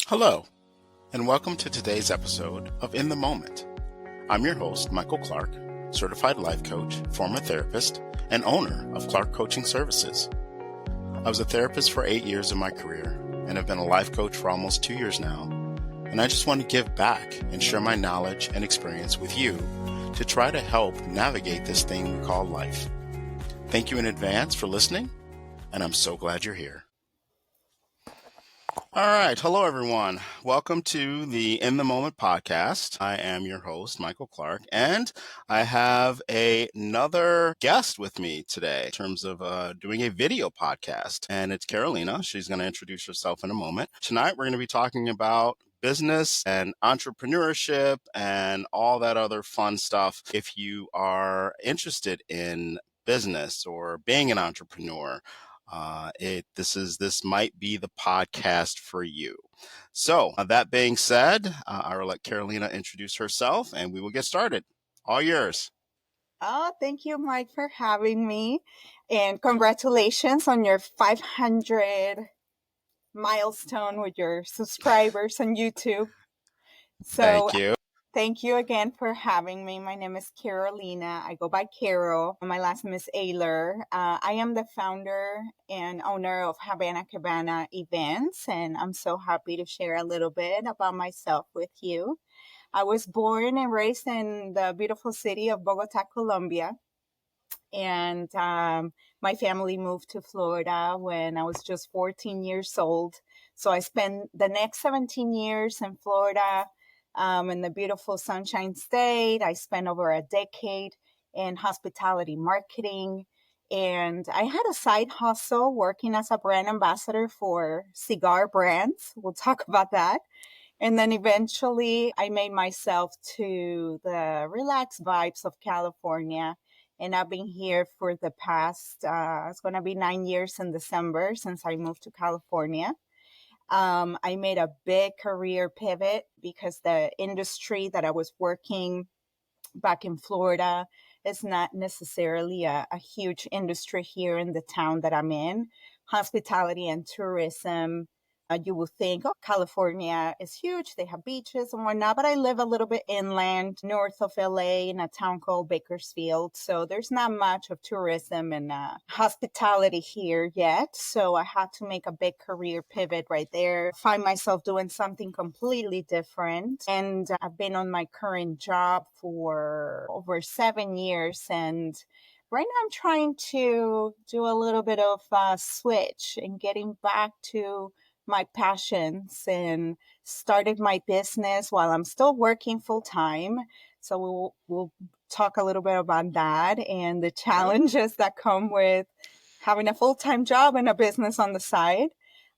Hello, and welcome to today's episode of In the Moment. I'm your host, Michael Clark, certified life coach, former therapist, and owner of Clark Coaching Services. I was a therapist for 8 years in my career and have been a life coach for almost 2 years now. And I just want to give back and share my knowledge and experience with you to try to help navigate this thing we call life. Thank you in advance for listening, and I'm so glad you're here. All right. Hello, everyone. Welcome to the In the Moment podcast. I am your host, Michael Clark, and I have another guest with me today in terms of doing a video podcast, and it's Carolina. She's going to introduce herself in a moment. Tonight, we're going to be talking about business and entrepreneurship and all that other fun stuff. If you are interested in business or being an entrepreneur, this might be the podcast for you. So that being said, I will let Carolina introduce herself and we will get started. All yours. Oh, thank you, Mike, for having me. And congratulations on your 500 milestone with your subscribers on YouTube. Thank you. Thank you again for having me. My name is Carolina. I go by Carol. My last name is Oehler. I am the founder and owner of Habana Cabana Events, and I'm so happy to share a little bit about myself with you. I was born and raised in the beautiful city of Bogota, Colombia. And my family moved to Florida when I was just 14 years old. So I spent the next 17 years in Florida, in the beautiful Sunshine State. I spent over a decade in hospitality marketing. And I had a side hustle working as a brand ambassador for cigar brands. We'll talk about that. And then eventually I made myself to the relaxed vibes of California. And I've been here for the past, it's going to be 9 years in December since I moved to California. I made a big career pivot because the industry that I was working back in Florida is not necessarily a huge industry here in the town that I'm in. Hospitality and tourism, you will think, oh, California is huge. They have beaches and whatnot. But I live a little bit inland, north of LA, in a town called Bakersfield. So there's not much of tourism and hospitality here yet. So I had to make a big career pivot right there, find myself doing something completely different. And I've been on my current job for over 7 years. And right now I'm trying to do a little bit of a switch and getting back to my passions and started my business while I'm still working full time. So we'll talk a little bit about that and the challenges that come with having a full-time job and a business on the side.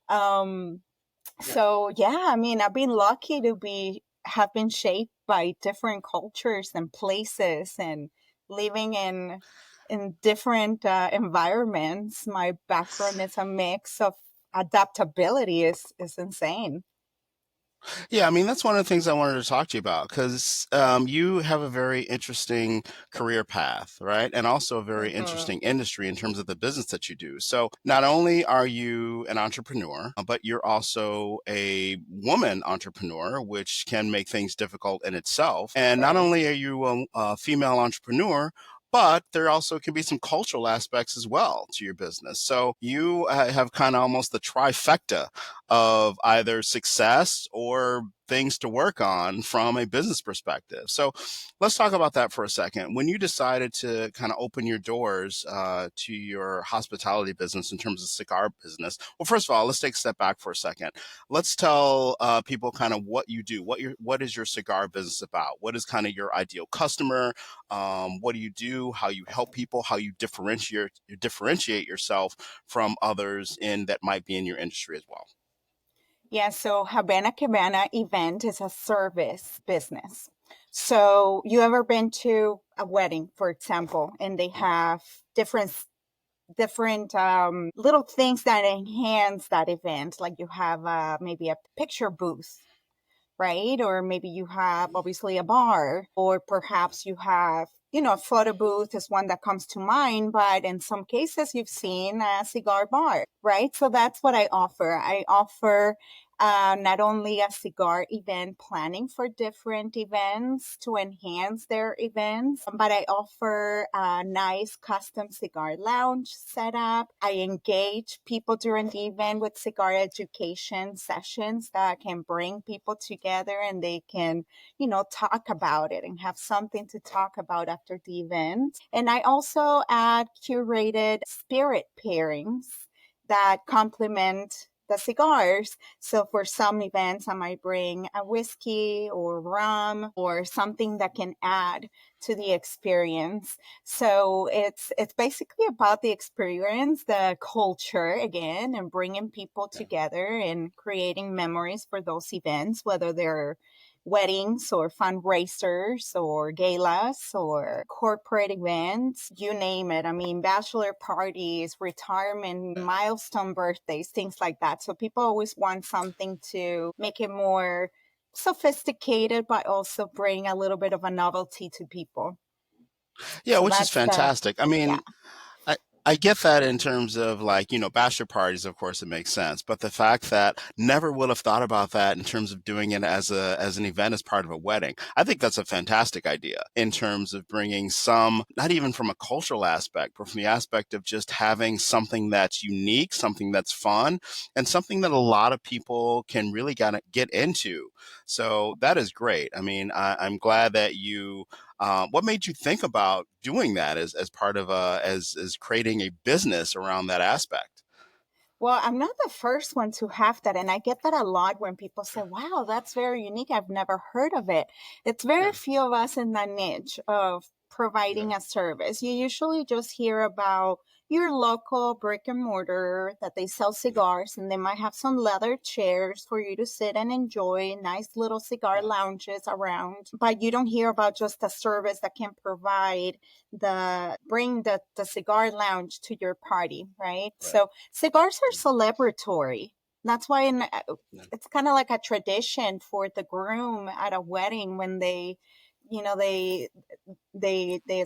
So yeah, I mean, I've been lucky to have been shaped by different cultures and places and living in different environments. My background is a mix of adaptability is insane. Yeah, I mean, that's one of the things I wanted to talk to you about because you have a very interesting career path, right? And also a very interesting industry in terms of the business that you do. So not only are you an entrepreneur, but you're also a woman entrepreneur, which can make things difficult in itself. And not only are you a female entrepreneur, but there also can be some cultural aspects as well to your business. So you have kind of almost the trifecta of either success or things to work on from a business perspective. So let's talk about that for a second. When you decided to kind of open your doors to your hospitality business in terms of cigar business, well, first of all, let's take a step back for a second. Let's tell people kind of what you do. What is your cigar business about? What is kind of your ideal customer? What do you do? How you help people? How you differentiate yourself from others that might be in your industry as well? Yeah, so Habana Cabana Event is a service business. So you ever been to a wedding, for example, and they have different little things that enhance that event, like you have maybe a picture booth, right? Or maybe you have obviously a bar, or perhaps you have, a photo booth is one that comes to mind, but in some cases you've seen a cigar bar, right? So that's what I offer. I offer not only a cigar event planning for different events to enhance their events, but I offer a nice custom cigar lounge setup. I engage people during the event with cigar education sessions that can bring people together and they can, talk about it and have something to talk about after the event. And I also add curated spirit pairings that complement the cigars. So for some events, I might bring a whiskey or rum or something that can add to the experience. So it's basically about the experience, the culture again, and bringing people together and creating memories for those events, whether they're weddings or fundraisers or galas or corporate events, you name it. I mean, bachelor parties, retirement, milestone birthdays, things like that. So people always want something to make it more sophisticated, but also bring a little bit of a novelty to people. Yeah, So which is that's the, fantastic. I yeah. mean, I I get that in terms of like, bachelor parties, of course it makes sense. But the fact that never would have thought about that in terms of doing it as an event as part of a wedding. I think that's a fantastic idea in terms of bringing some, not even from a cultural aspect, but from the aspect of just having something that's unique, something that's fun, and something that a lot of people can really get into. So that is great. I mean, I'm glad that what made you think about doing that as part of as creating a business around that aspect? Well, I'm not the first one to have that. And I get that a lot when people say, wow, that's very unique. I've never heard of it. It's very Yeah, few of us in that niche of yeah, providing a service. You usually just hear about your local brick and mortar that they sell yeah, cigars and they might have some leather chairs for you to sit and enjoy, nice little cigar yeah, lounges around. But you don't hear about just a service that can provide bring the cigar lounge to your party, right? right. So cigars are celebratory. That's why Yeah, it's kind of like a tradition for the groom at a wedding when they, you know, the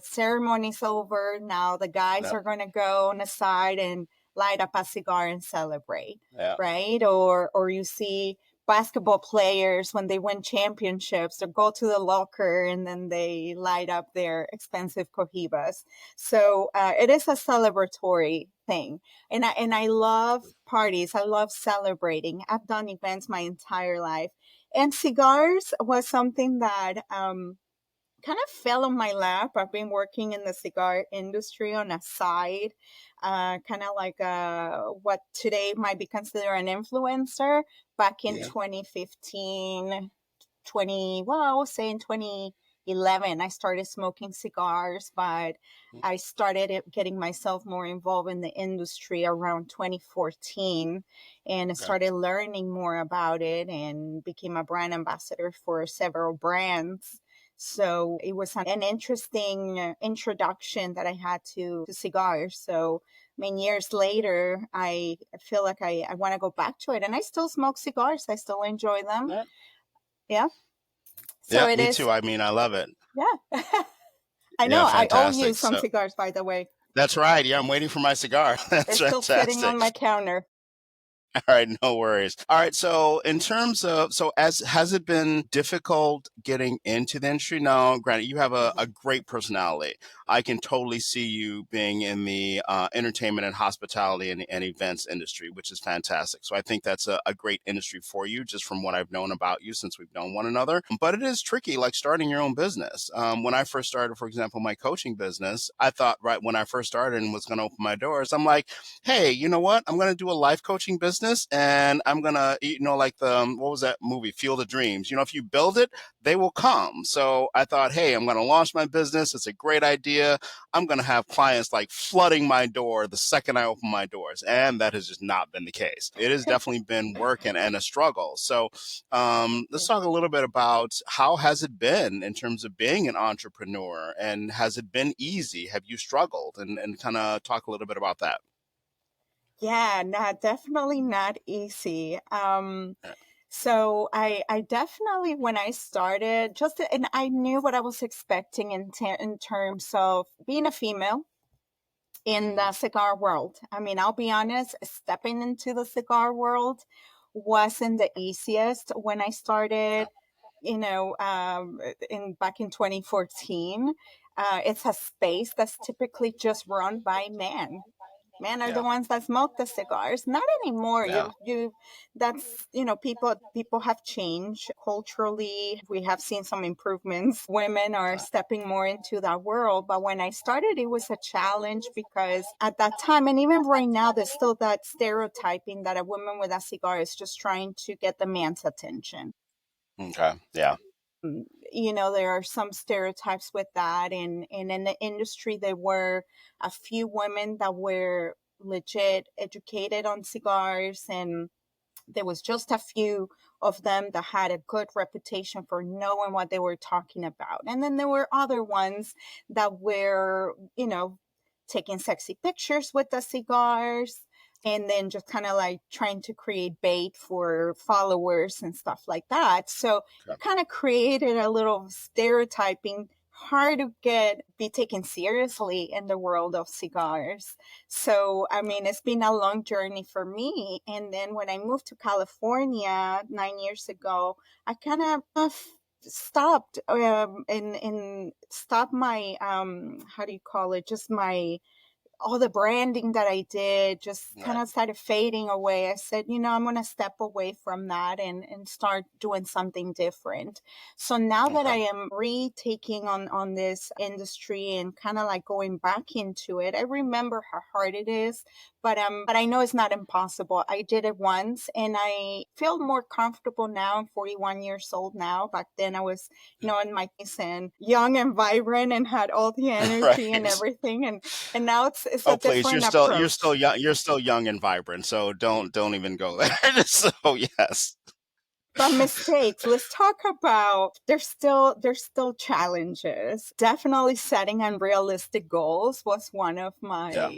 ceremony's over. Now the guys yeah, are going to go on the side and light up a cigar and celebrate, yeah, right? Or you see basketball players when they win championships or go to the locker and then they light up their expensive cohibas. So it is a celebratory thing, and I love parties. I love celebrating. I've done events my entire life, and cigars was something that kind of fell on my lap. I've been working in the cigar industry on a side, kind of like what today might be considered an influencer. Back in yeah, 2015, 20, well, I was saying 2011, I started smoking cigars, but I started getting myself more involved in the industry around 2014 and I okay, started learning more about it and became a brand ambassador for several brands. So it was an interesting introduction that I had to cigars. So, I mean, years later, I feel like I want to go back to it. And I still smoke cigars, I still enjoy them. yeah, Yeah. So yeah. it Me is, too. I mean, I love it. yeah. I know. Yeah, I owe you fantastic. some So cigars, by the way. that's right. Yeah, I'm waiting for my cigar. They're That's still sitting on fantastic. my counter. All right, no worries. All right, so in terms of as has it been difficult getting into the industry? No, granted, you have a great personality. I can totally see you being in the entertainment and hospitality and events industry, which is fantastic. So I think that's a great industry for you, just from what I've known about you since we've known one another. But it is tricky, like starting your own business. When I first started, for example, my coaching business, I thought right when I first started and was going to open my doors, I'm like, hey, you know what? I'm going to do a life coaching business and I'm going to, like what was that movie, Field of Dreams? If you build it, they will come. So I thought, hey, I'm going to launch my business. It's a great idea. I'm going to have clients like flooding my door the second I open my doors. And that has just not been the case. It has definitely been work and a struggle. So let's talk a little bit about how has it been in terms of being an entrepreneur, and has it been easy? Have you struggled? And kind of talk a little bit about that. Yeah, not definitely not easy. Yeah. So I definitely when I started and I knew what I was expecting in terms of being a female in Mhm. the cigar world. I mean, I'll be honest, stepping into the cigar world wasn't the easiest when I Yeah. started, in back in 2014. It's a space that's typically just run by men. Men are the Yeah. ones that smoke the cigars. Not anymore. Yeah. That's, people have changed culturally. We have seen some improvements. Women are Right. stepping more into that world. But when I started, it was a challenge because at that time, and even right now, there's still that stereotyping that a woman with a cigar is just trying to get the man's attention. Okay. Yeah. There are some stereotypes with that, and in the industry there were a few women that were legit educated on cigars, and there was just a few of them that had a good reputation for knowing what they were talking about. And then there were other ones that were, taking sexy pictures with the cigars and then just kind of like trying to create bait for followers and stuff like that. So Okay. it kind of created a little stereotyping, hard to be taken seriously in the world of cigars. So, I mean, it's been a long journey for me. And then when I moved to California 9 years ago, I kind of stopped and stopped my how do you call it, just my all the branding that I did just kind Right. of started fading away. I said, I'm going to step away from that and start doing something different. So now that I Okay. am retaking on this industry and kind of like going back into it, I remember how hard it is, but I know it's not impossible. I did it once and I feel more comfortable now. I'm 41 years old now. Back then I was, in my and young and vibrant and had all the energy and Right. everything. And now it's a Oh, please, different approach. you're still young and vibrant, so don't even go there. So yes. But mistakes, let's talk about there's still challenges. Definitely setting unrealistic goals was one of Yeah.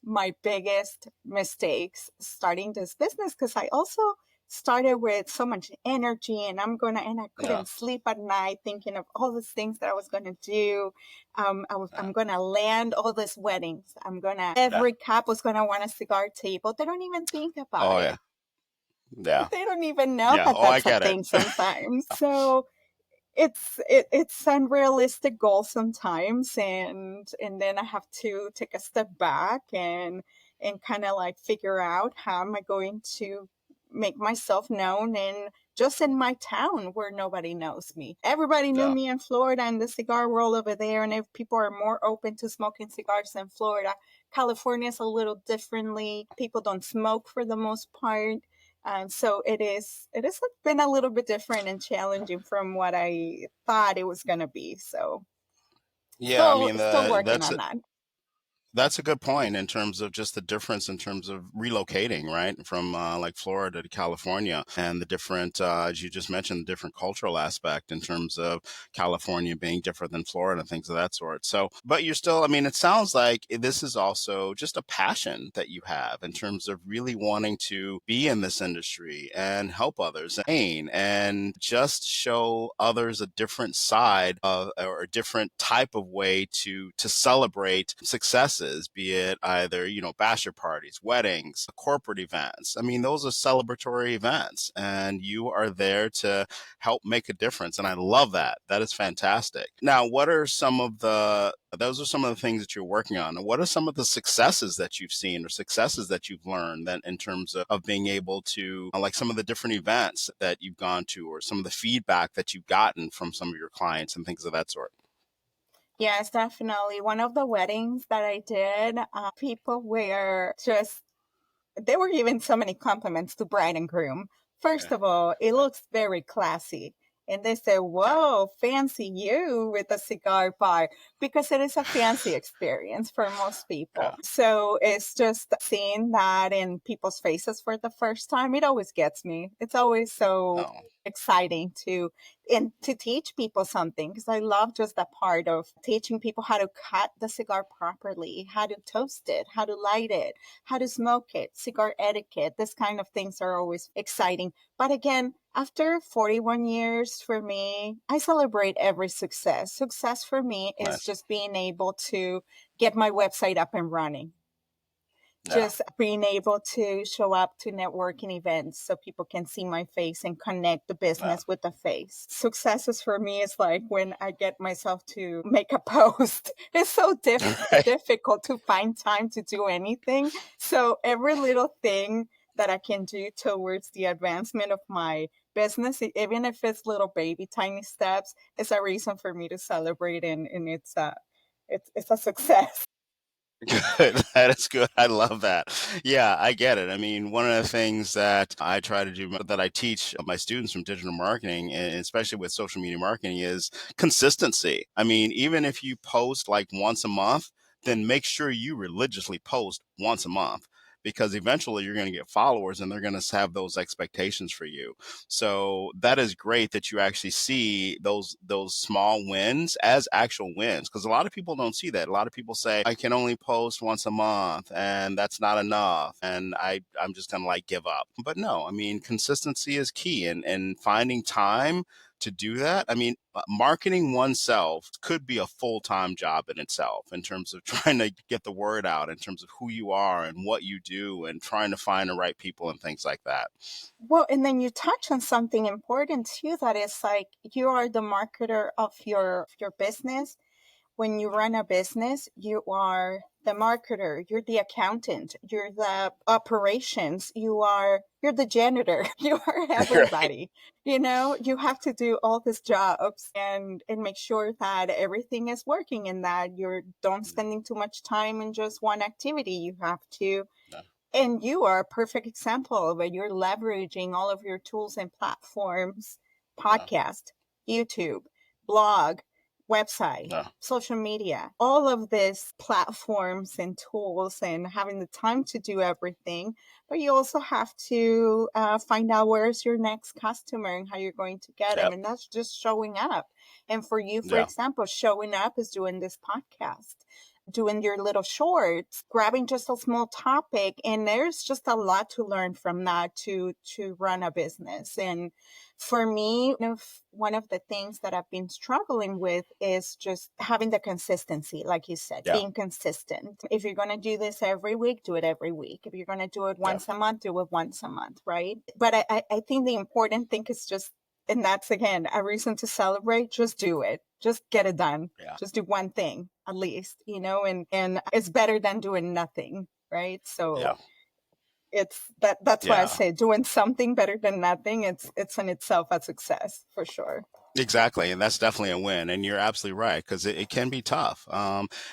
my biggest mistakes starting this business because I also started with so much energy and I Yeah. couldn't sleep at night thinking of all the things that I was gonna do. Yeah. I'm gonna land all these weddings. Yeah. Every couple was gonna want a cigar table. They don't even think about Oh it. yeah. Yeah. They don't even know Yeah. that Oh, I that's a get it. thing sometimes. So it's unrealistic goal sometimes, and then I have to take a step back and kind of like figure out how am I going to make myself known and just in my town where nobody knows me. Everybody knew Yeah. me in Florida and the cigar world over there, and if people are more open to smoking cigars in Florida, California is a little differently. People don't smoke for the most part, so it has been a little bit different and challenging from what I thought it was gonna be. So Yeah. I still mean, still the working on that. that's a good point in terms of just the difference in terms of relocating, right, from like Florida to California, and the different, as you just mentioned, the different cultural aspect in terms of California being different than Florida and things of that sort. So, but you're still, I mean, it sounds like this is also just a passion that you have in terms of really wanting to be in this industry and help others and just show others a different side of or a different type of way to celebrate successes, be it either, bachelor parties, weddings, corporate events. I mean, those are celebratory events, and you are there to help make a difference. And I love that. That is fantastic. Now, what are some of the those are some of the things that you're working on. And what are some of the successes that you've seen or successes that you've learned that in terms of being able to, like some of the different events that you've gone to or some of the feedback that you've gotten from some of your clients and things of that sort? Yes, definitely. One of the weddings that I did, people were just they were giving so many compliments to bride and groom. First Yeah. of all, it looks very classy. And they say, Okay. whoa, fancy you with a cigar bar, because it is a fancy experience for most Yeah. people. So it's just seeing that in people's faces for the first time. It always gets me. It's always so Oh, exciting to teach people something because I love just that part of teaching people how to cut the cigar properly, how to toast it, how to light it, how to smoke it, cigar etiquette. This kind of things are always exciting. But again, after 41 years for me, I celebrate every success. Success for me is nice. just being able to get my website up and running. Yeah. just being able to show up to networking events so people can see my face and connect the Yeah. business with the face. Successes for me is like when I get myself to make a post. It's so Right. difficult to find time to do anything. So every little thing that I can do towards the advancement of my business, even if it's little baby tiny steps, is a reason for me to celebrate, and it's a success. Good. That is good. I love that. Yeah, I get it. I mean, one of the things that I try to do, that I teach my students from digital marketing, and especially with social media marketing, is consistency. I mean, even if you post like once a month, then make sure you religiously post once a month, because eventually you're going to get followers and they're going to have those expectations for you. So that is great that you actually see those small wins as actual wins, because a lot of people don't see that. A lot of people say I can only post once a month and that's not enough, and I'm just gonna like give up. But no, I mean, consistency is key, and finding time to do that. I mean, marketing oneself could be a full-time job in itself, in terms of trying to get the word out, in terms of who you are and what you do, and trying to find the right people and things like that. Well, and then you touch on something important too, that is like you are the marketer of your business. When you run a business, you are the marketer, you're the accountant, you're the operations, you're the janitor, you are Right. everybody. You know, you have to do all these jobs and make sure that everything is working and that you're don't spending too much time in just one activity. You have to, No, and you are a perfect example where you're leveraging all of your tools and platforms, no, podcast, YouTube, blog, website, no. social media, all of these platforms and tools, and having the time to do everything. But you also have to find out where's your next customer and how you're going to get them. Yep. And that's just showing up. And for you, for Yeah. example, showing up is doing this podcast, doing your little shorts, grabbing just a small topic, and there's just a lot to learn from that to run a business. And for me, one of the things that I've been struggling with is just having the consistency, like you said, Yeah. being consistent. If you're going to do this every week, do it every week. If you're going to do it Yeah. once a month, do it once a month, right? But I think the important thing is just, and that's again a reason to celebrate, just do it, just get it done, Yeah. just do one thing at least, and it's better than doing nothing, right? So Yeah. that's why I Yeah. say doing something better than nothing, it's in itself a success for sure. Exactly, and that's definitely a win. And you're absolutely right, because it can be tough,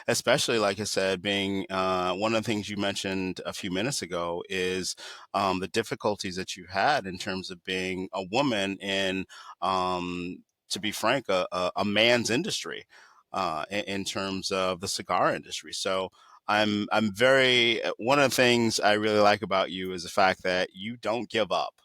especially like I said, being one of the things you mentioned a few minutes ago is the difficulties that you had in terms of being a woman in, to be frank, a man's industry, in terms of the cigar industry. So. I'm very, one of the things I really like about you is the fact that you don't give up.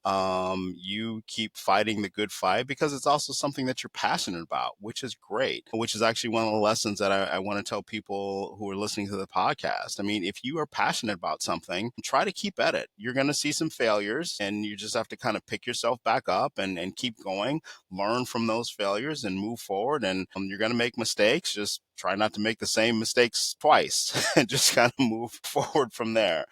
You keep fighting the good fight, because it's also something that you're passionate about, which is great, which is actually one of the lessons that I want to tell people who are listening to the podcast. I mean, if you are passionate about something, try to keep at it. You're going to see some failures, and you just have to kind of pick yourself back up and keep going, learn from those failures and move forward. And you're going to make mistakes. Just try not to make the same mistakes twice and just kind of move forward from there.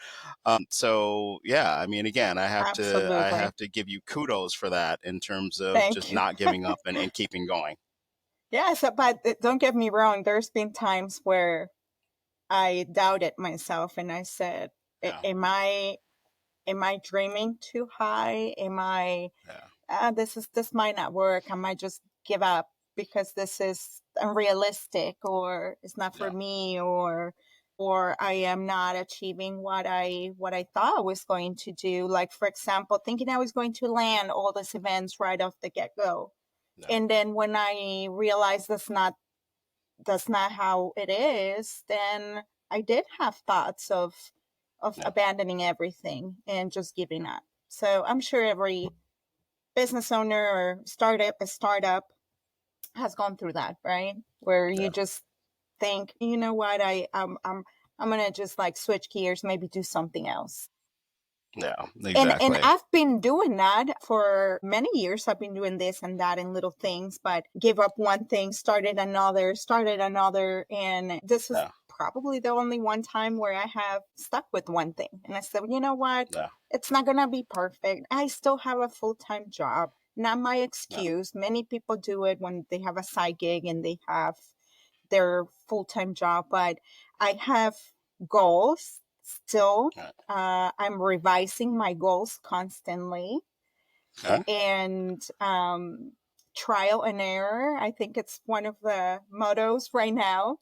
So yeah, I mean, again, I Absolutely. have to give you kudos for that, in terms of just Thank you. not giving up and keeping going. Yes, but don't get me wrong, there's been times where I doubted myself and I said, Yeah, am I dreaming too high? Am I yeah, this might not work. I might just give up because this is unrealistic, or it's not for yeah, me, or I am not achieving what I thought I was going to do. Like for example, thinking I was going to land all these events right off the get go. yeah, And then when I realized that's not how it is, then I did have thoughts of yeah, abandoning everything and just giving up. So I'm sure every business owner or a startup has gone through that, right? Where you yeah, just think, you know what, I'm gonna just like switch gears, maybe do something else. yeah, And exactly. I've been doing that for many years. I've been doing this and that and little things, but give up one thing, started another, and this is Yeah, probably the only one time where I have stuck with one thing. And I said, you know what? Yeah. It's not going to be perfect. I still have a full time job. Not my Yeah. excuse. Many people do it when they have a side gig and they have their full time job, but I have goals still. Yeah. I'm revising my goals constantly Okay. and trial and error. I think it's one of the mottos right now.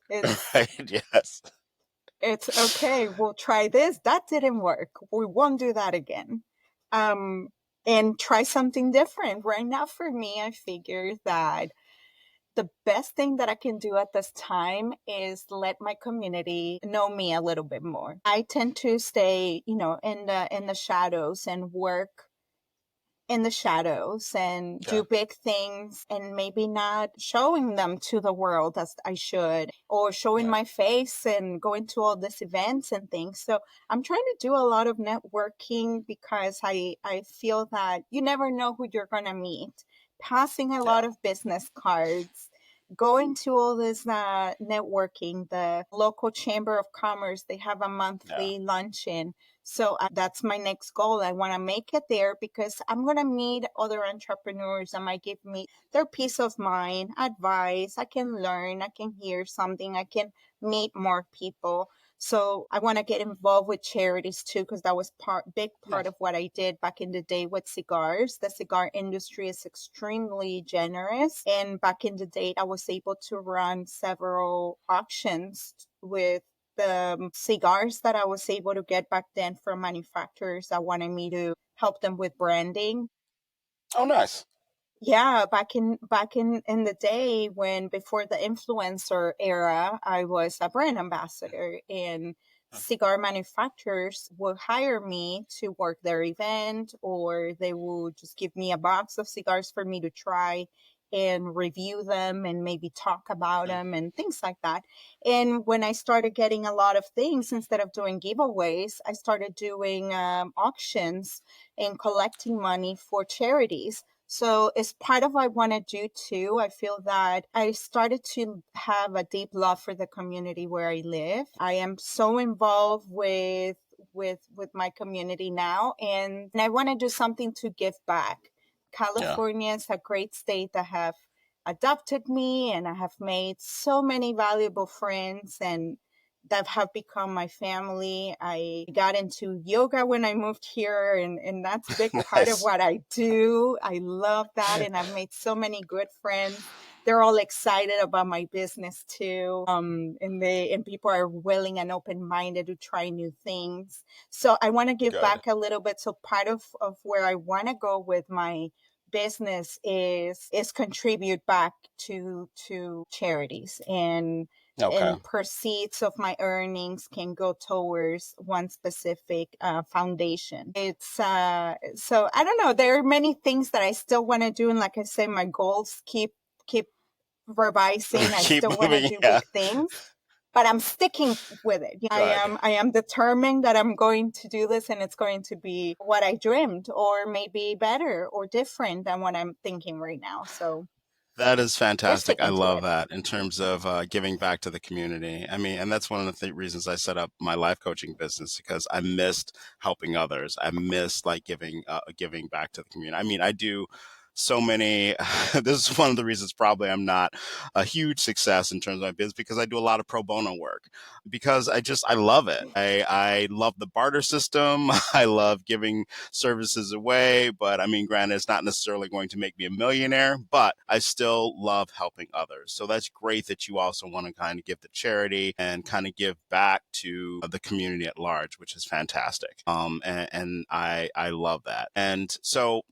It's Right. Yes. it's okay. We'll try this. That didn't work. We won't do that again. Um, and try something different. Right now, for me, I figure that the best thing that I can do at this time is let my community know me a little bit more. I tend to stay, in the shadows and work in the shadows and do Yeah. big things and maybe not showing them to the world as I should or showing Yeah. my face and going to all these events and things. So I'm trying to do a lot of networking because I feel that you never know who you're going to meet. Passing a lot Yeah. of business cards, going to all this networking, the local chamber of commerce, they have a Yeah. monthly luncheon, so that's my next goal. I want to make it there because I'm going to meet other entrepreneurs that might give me their peace of mind, advice. I can learn, I can hear something, I can meet more people. So I want to get involved with charities too, because that was big part Yes. of what I did back in the day with cigars. The cigar industry is extremely generous. And back in the day, I was able to run several auctions with the cigars that I was able to get back then from manufacturers that wanted me to help them with branding. Oh, nice. Yeah, back in the day when before the influencer era, I was a brand ambassador and cigar manufacturers would hire me to work their event or they would just give me a box of cigars for me to try and review them and maybe talk about Yeah. them and things like that. And when I started getting a lot of things, instead of doing giveaways, I started doing auctions and collecting money for charities. So it's part of what I want to do too. I feel that I started to have a deep love for the community where I live. I am so involved with my community now and I want to do something to give back. Yeah. California is a great state that have adopted me and I have made so many valuable friends and that have become my family. I got into yoga when I moved here, and that's a big part of Nice. what I do. I love that, and I've made so many good friends. They're all excited about my business too, and people are willing and open minded to try new things. So I want to give Good. back a little bit. So part of where I want to go with my business is contribute back to charities Okay. and proceeds of my earnings can go towards one specific foundation. It's so I don't know. There are many things that I still want to do, and like I say, my goals keep revising. I Keep still want to moving. do Yeah. big things, but I'm sticking with it. I Good. am I am determined that I'm going to do this, and it's going to be what I dreamed, or maybe better or different than what I'm thinking right now. So That is we're fantastic. I sticking to love it. that in terms of giving back to the community. I mean, and that's one of the reasons I set up my life coaching business because I missed helping others. I missed like giving back to the community. I mean, I do so many. This is one of the reasons probably I'm not a huge success in terms of my business because I do a lot of pro bono work because I love it. I love the barter system. I love giving services away. But I mean, granted, it's not necessarily going to make me a millionaire, but I still love helping others. So that's great that you also want to kind of give to charity and kind of give back to the community at large, which is fantastic. And I love that. And so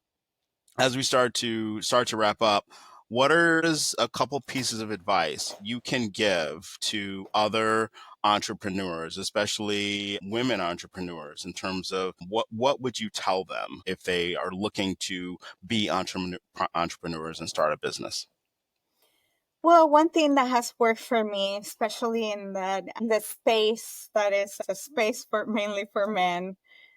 as we start to wrap up, what are is a couple pieces of advice you can give to other entrepreneurs, especially women entrepreneurs, in terms of what would you tell them if they are looking to be entrepreneurs and start a business? Well, one thing that has worked for me, especially in the space that is a space for mainly for men,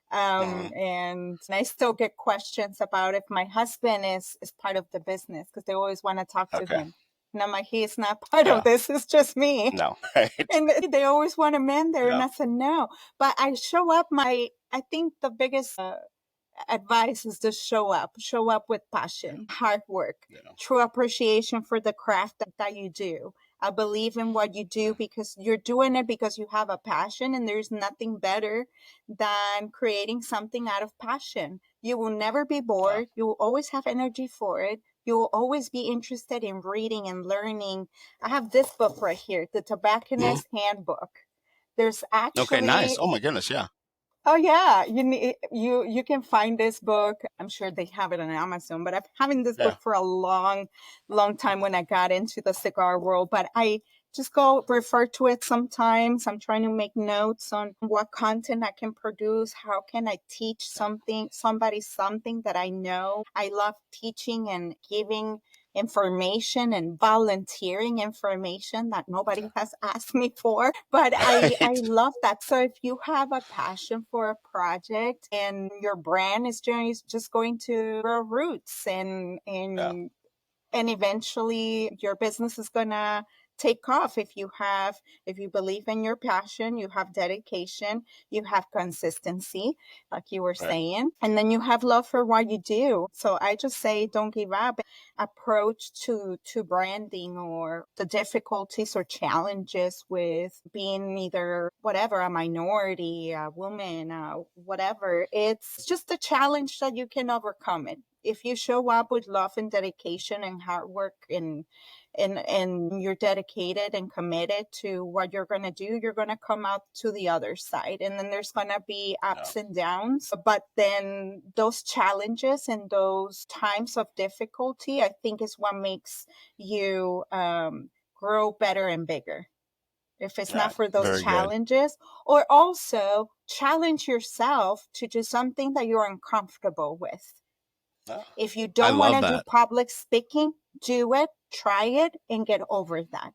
Hmm. and I still get questions about if my husband is part of the business because they always want to talk to Okay. him. And I'm like, he's not part of Yeah. this. It's just me. No. Right. And they always want a man there. And Yeah. I said, no. But I show up. I think the biggest advice is to show up with passion, hard work, Yeah. true appreciation for the craft that you do. I believe in what you do because you're doing it because you have a passion, and there's nothing better than creating something out of passion. You will never be Yeah. bored. You will always have energy for it. You will always be interested in reading and learning. I have this book right here, The Mhm. Tobacconist Handbook. There's Okay. Nice. actually Oh my goodness. Yeah. Oh yeah, you can find this book. I'm sure they have it on Amazon, but I've having this Yeah. book for a long time when I got into the cigar world. But I just go refer to it sometimes. I'm trying to make notes on what content I can produce. How can I teach somebody something that I know? I love teaching and giving information and volunteering information that nobody has asked me for, but I Right. love that. So if you have a passion for a project and your brand is just going to grow roots, Yeah. and eventually your business is going to take off. If you believe in your passion, you have dedication, you have consistency, like you were Right. saying, and then you have love for what you do. So I just say don't give up. Approach to branding or the difficulties or challenges with being either whatever, a minority, a woman, whatever, it's just a challenge that you can overcome it if you show up with love and dedication and hard work, and you're dedicated and committed to what you're going to do. You're going to come out to the other side, and then there's going to be Yeah. ups and downs, but then those challenges and those times of difficulty, I think, is what makes you grow better and bigger. If it's not Right. for those Very good. challenges, or also challenge yourself to do something that you're uncomfortable with. Oh, If you I don't want love to do that. public speaking, do it, try it, and get over that.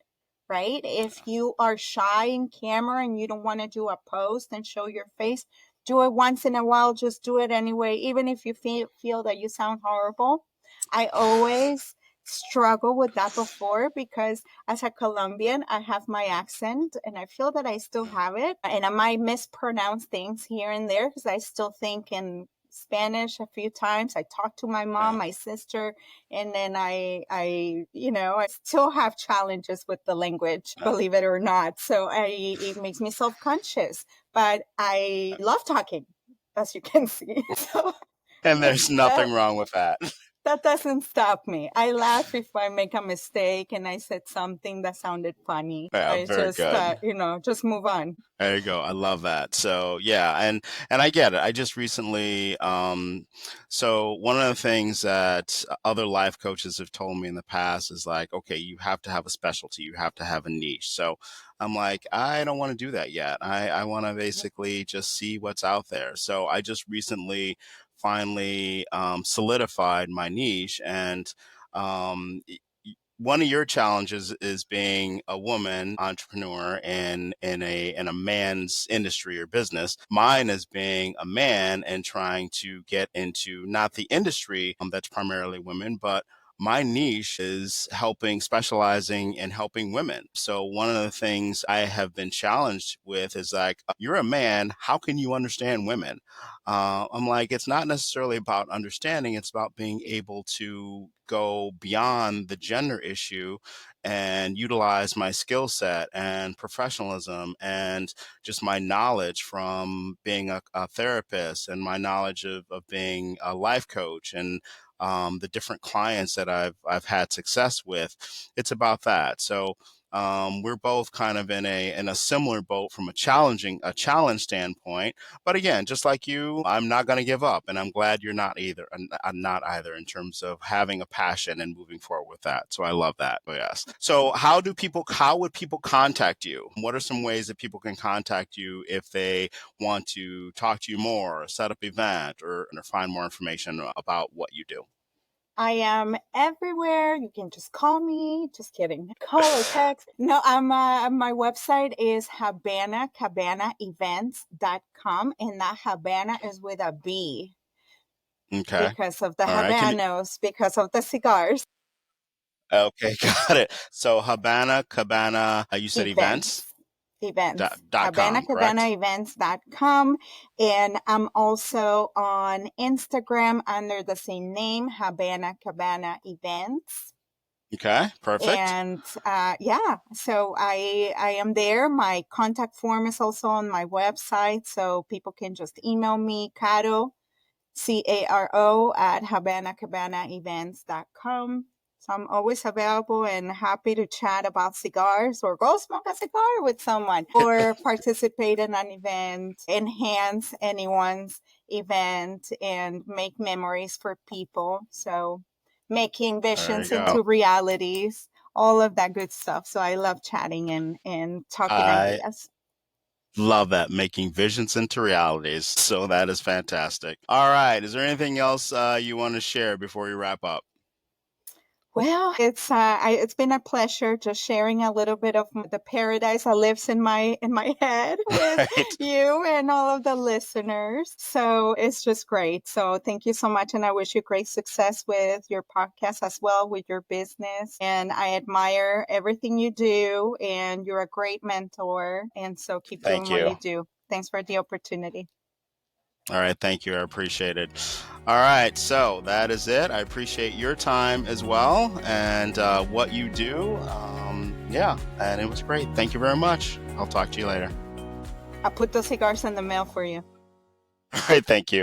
Right? If you are shy in camera and you don't want to do a post and show your face, do it once in a while. Just do it anyway, even if you feel that you sound horrible. I always struggle with that before because as a Colombian, I have my accent and I feel that I still have it. And I might mispronounce things here and there because I still think in Spanish a few times. I talked to my mom, Yeah. my sister, and then I still have challenges with the language, Yeah. believe it or not. So it makes me self-conscious, but I love talking, as you can see. So And there's that nothing wrong with that. that doesn't stop me. I laugh if I make a mistake and I said something that sounded funny. Yeah. I Very just, good. just move on. There you go. I love that. So yeah, and I get it. I just recently so one of the things that other life coaches have told me in the past is like, okay, you have to have a specialty, you have to have a niche. So I'm like, I don't want to do that yet. I want to basically just see what's out there. So I just recently finally solidified my niche and um one of your challenges is being a woman entrepreneur in a man's industry or business. Mine is being a man and trying to get into not the industry that's primarily women, but my niche is specializing in helping women. So one of the things I have been challenged with is like, you're a man, how can you understand women? I'm like, it's not necessarily about understanding, it's about being able to go beyond the gender issue and utilize my skill set and professionalism and just my knowledge from being a therapist and my knowledge of being a life coach and the different clients that I've had success with. It's about that. So we're both kind of in a similar boat from a challenge standpoint. But again, just like you, I'm not going to give up, and I'm glad you're not either. And I'm not either in terms of having a passion and moving forward with that. So I love that. Yes. So how would people contact you? What are some ways that people can contact you if they want to talk to you more, or set up event, or find more information about what you do? I am everywhere. You can just call me. Just kidding. Call or text. No, my website is Habana Cabana Events.com, and that Habana is with a B Okay. because of the All right. Can you Habanos, because of the cigars. Okay, got it. So Habana Cabana, you said events Events. Events. dot com, correct? HabanaCabanaEvents.com. And I'm also on Instagram under the same name, Habana Cabana Events. Okay, perfect. And yeah, so I am there. My contact form is also on my website, so people can just email me, Caro at HabanaCabanaEvents.com. So I'm always available and happy to chat about cigars or go smoke a cigar with someone or participate in an event, enhance anyone's event, and make memories for people. So making There you visions go. into realities, all of that good stuff. So I love chatting and talking I ideas. love that, making visions into realities. So that is fantastic. All right. Is there anything else you want to share before we wrap up? Well, it's been a pleasure just sharing a little bit of the paradise that lives in my head with Right. you and all of the listeners. So it's just great. So thank you so much, and I wish you great success with your podcast as well with your business. And I admire everything you do, and you're a great mentor. And so keep Thank doing what you. you do. Thanks for the opportunity. All right. Thank you. I appreciate it. All right. So that is it. I appreciate your time as well and what you do. Yeah. And it was great. Thank you very much. I'll talk to you later. I'll put those cigars in the mail for you. All right. Thank you.